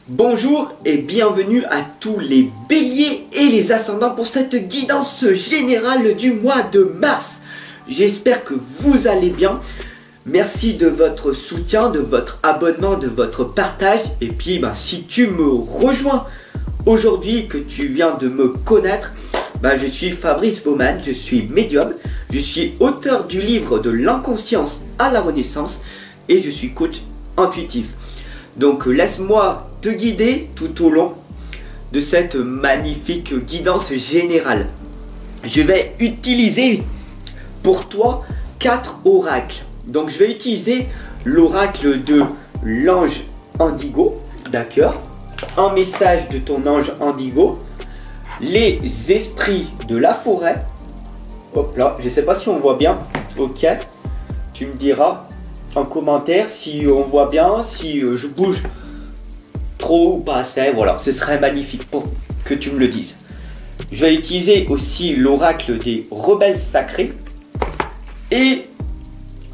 Bonjour et bienvenue à tous les béliers et les ascendants pour cette guidance générale du mois de mars. J'espère que vous allez bien. Merci de votre soutien, de votre abonnement, de votre partage. Et puis si tu me rejoins aujourd'hui, que tu viens de me connaître, je suis Fabrice Baumann, je suis médium, je suis auteur du livre de l'inconscience à la renaissance et je suis coach intuitif. Donc laisse-moi te guider tout au long de cette magnifique guidance générale. Je vais utiliser pour toi 4 oracles. Donc je vais utiliser l'oracle de l'ange Indigo, d'accord? Un message de ton ange Indigo, les esprits de la forêt. Hop là, je ne sais pas si on voit bien. Ok, tu me diras en commentaire si on voit bien, si je bouge trop ou pas assez. Voilà, ce serait magnifique pour que tu me le dises. Je vais utiliser aussi l'oracle des rebelles sacrés. Et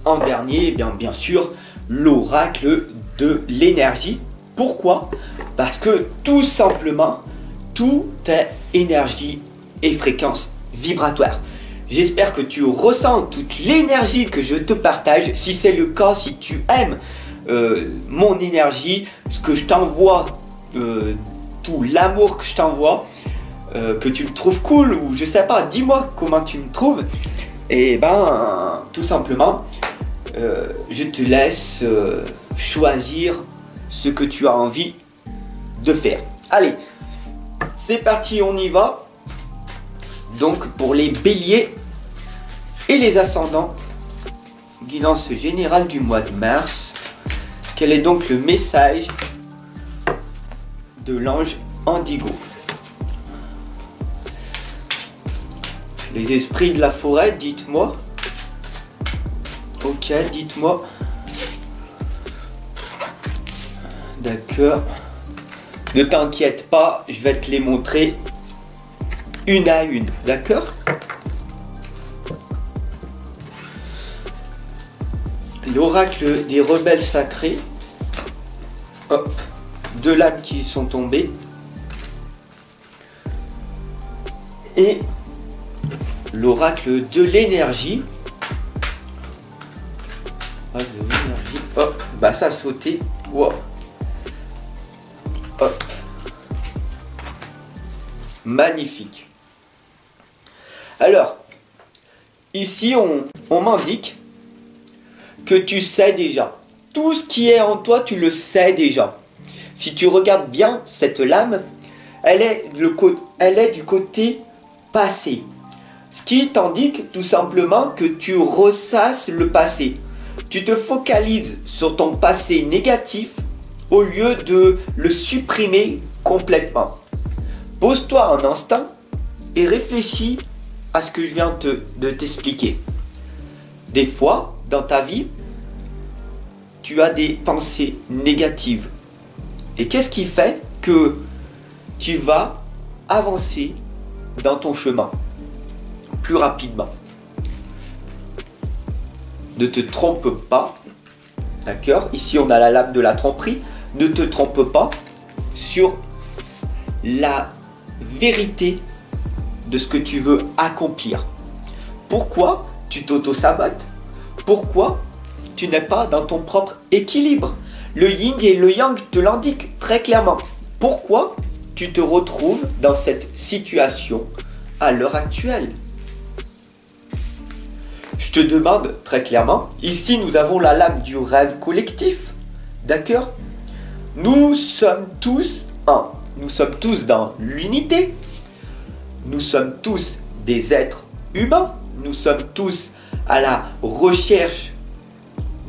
en dernier, bien sûr, l'oracle de l'énergie. Pourquoi? Parce que tout simplement, tout est énergie et fréquence vibratoire. J'espère que tu ressens toute l'énergie que je te partage. Si c'est le cas, si tu aimes mon énergie, ce que je t'envoie, tout l'amour que je t'envoie, que tu me trouves cool ou je sais pas, dis-moi comment tu me trouves. Et tout simplement, je te laisse choisir ce que tu as envie de faire. Allez, c'est parti, on y va. Donc pour les béliers et les ascendants, guidance générale du mois de mars. Quel est donc le message de l'ange Indigo? Les esprits de la forêt, dites-moi. Ok, dites-moi. D'accord. Ne t'inquiète pas, je vais te les montrer une à une, d'accord? L'oracle des rebelles sacrés. Hop, 2 lames qui sont tombées. Et l'oracle de l'énergie. Hop, ça a sauté. Wow. Hop. Magnifique. Alors, ici on m'indique que tu sais déjà. Tout ce qui est en toi, tu le sais déjà. Si tu regardes bien cette lame, elle est du côté passé. Ce qui t'indique tout simplement que tu ressasses le passé. Tu te focalises sur ton passé négatif au lieu de le supprimer complètement. Pose-toi un instant et réfléchis à ce que je viens de t'expliquer. Des fois, dans ta vie, tu as des pensées négatives. Et qu'est-ce qui fait que tu vas avancer dans ton chemin plus rapidement? Ne te trompe pas, d'accord? Ici, on a la lame de la tromperie. Ne te trompe pas sur la vérité de ce que tu veux accomplir. Pourquoi tu t'auto-sabotes? Pourquoi tu n'es pas dans ton propre équilibre? Le yin et le yang te l'indiquent très clairement. Pourquoi tu te retrouves dans cette situation à l'heure actuelle? Je te demande très clairement, ici nous avons la lame du rêve collectif, d'accord? Nous sommes tous un. Nous sommes tous dans l'unité. Nous sommes tous des êtres humains. Nous sommes tous à la recherche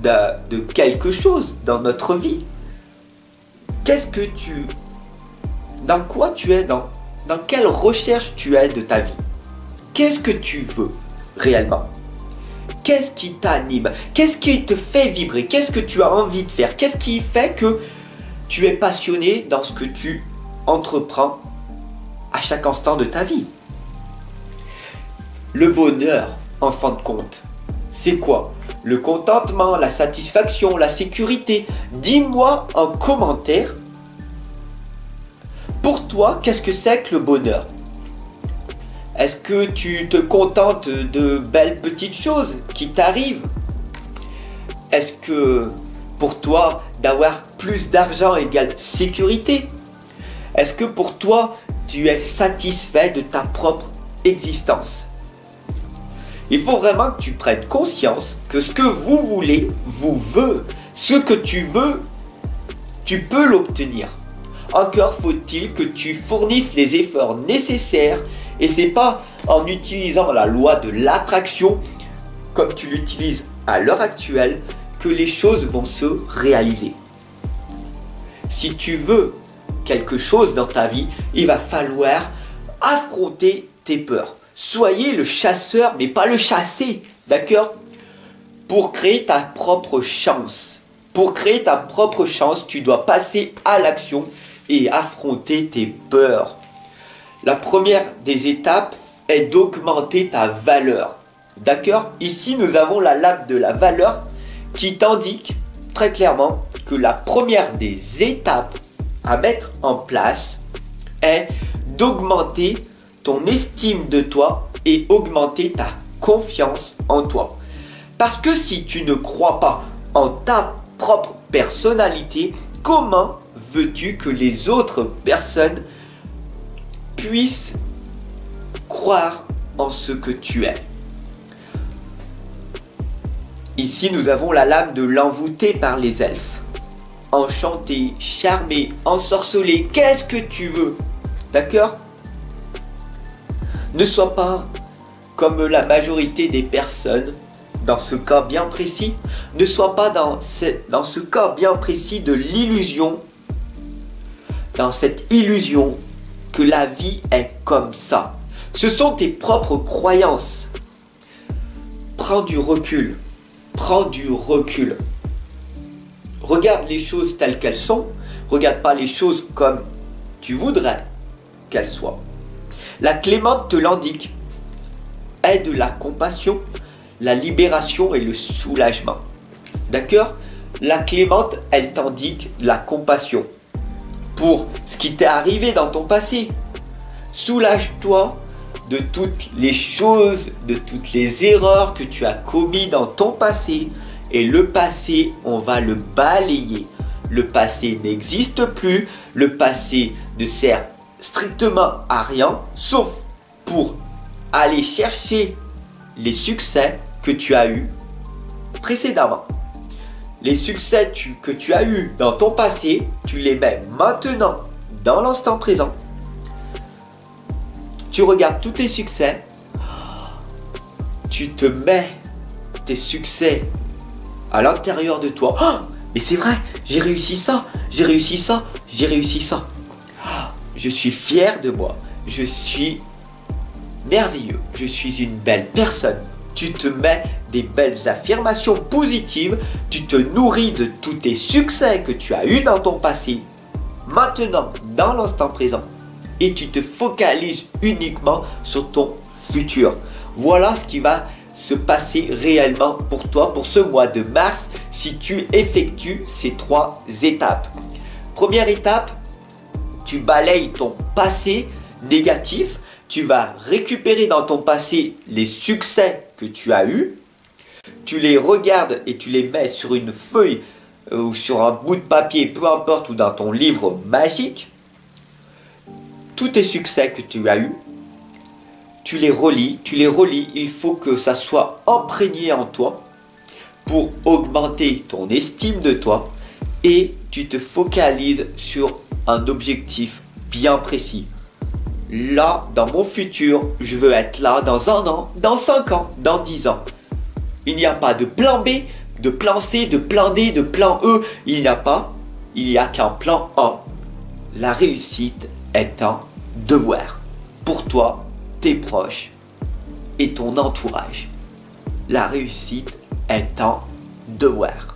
de quelque chose dans notre vie. Dans quoi tu es, dans quelle recherche tu es de ta vie? Qu'est-ce que tu veux réellement? Qu'est-ce qui t'anime? Qu'est-ce qui te fait vibrer? Qu'est-ce que tu as envie de faire? Qu'est-ce qui fait que tu es passionné dans ce que tu entreprends à chaque instant de ta vie? Le bonheur, en fin de compte, c'est quoi? Le contentement, la satisfaction, la sécurité. Dis-moi en commentaire Pour toi, qu'est-ce que c'est que le bonheur? Est-ce que tu te contentes de belles petites choses qui t'arrivent? Est-ce que pour toi, d'avoir plus d'argent égale sécurité? Est-ce que pour toi, tu es satisfait de ta propre existence? Il faut vraiment que tu prennes conscience que ce que vous voulez, vous veut. Ce que tu veux, tu peux l'obtenir. Encore faut-il que tu fournisses les efforts nécessaires, et c'est pas en utilisant la loi de l'attraction comme tu l'utilises à l'heure actuelle que les choses vont se réaliser. Si tu veux quelque chose dans ta vie, il va falloir affronter tes peurs. Soyez le chasseur, mais pas le chassé, d'accord? Pour créer ta propre chance. Pour créer ta propre chance, tu dois passer à l'action et affronter tes peurs. La première des étapes est d'augmenter ta valeur. D'accord? Ici, nous avons la lame de la valeur qui t'indique très clairement que la première des étapes à mettre en place est d'augmenter ton estime de toi et augmenter ta confiance en toi. Parce que si tu ne crois pas en ta propre personnalité, comment veux-tu que les autres personnes puissent croire en ce que tu es? Ici, nous avons la lame de l'envoûté par les elfes. Enchanté, charmé, ensorcelé, qu'est-ce que tu veux? D'accord? Ne sois pas comme la majorité des personnes dans ce cas bien précis. Ne sois pas dans ce cas bien précis de l'illusion, dans cette illusion que la vie est comme ça. Ce sont tes propres croyances. Prends du recul. Prends du recul. Regarde les choses telles qu'elles sont. Regarde pas les choses comme tu voudrais qu'elles soient. La clémente te l'indique. Est de la compassion, la libération et le soulagement. D'accord? La clémente, elle t'indique la compassion pour ce qui t'est arrivé dans ton passé. Soulage-toi de toutes les choses, de toutes les erreurs que tu as commises dans ton passé. Et le passé, on va le balayer. Le passé n'existe plus. Le passé ne sert strictement à rien, sauf pour aller chercher les succès que tu as eus précédemment. Les succès que tu as eus dans ton passé, tu les mets maintenant dans l'instant présent. Tu regardes tous tes succès, tu te mets tes succès à l'intérieur de toi. Oh, mais c'est vrai, j'ai réussi ça, j'ai réussi ça, j'ai réussi ça. Je suis fier de moi, je suis merveilleux, je suis une belle personne. Tu te mets des belles affirmations positives, tu te nourris de tous tes succès que tu as eus dans ton passé, maintenant, dans l'instant présent. Et tu te focalises uniquement sur ton futur. Voilà ce qui va se passer réellement pour toi pour ce mois de mars si tu effectues ces 3 étapes. Première étape, tu balayes ton passé négatif. Tu vas récupérer dans ton passé les succès que tu as eus. Tu les regardes et tu les mets sur une feuille ou sur un bout de papier, peu importe, ou dans ton livre magique. Tous tes succès que tu as eus, tu les relis, il faut que ça soit imprégné en toi pour augmenter ton estime de toi et tu te focalises sur un objectif bien précis. Là, dans mon futur, je veux être là dans 1 an, dans 5 ans, dans 10 ans. Il n'y a pas de plan B, de plan C, de plan D, de plan E. Il n'y a qu'un plan A. La réussite est un devoir pour toi, tes proches et ton entourage. La réussite est un devoir.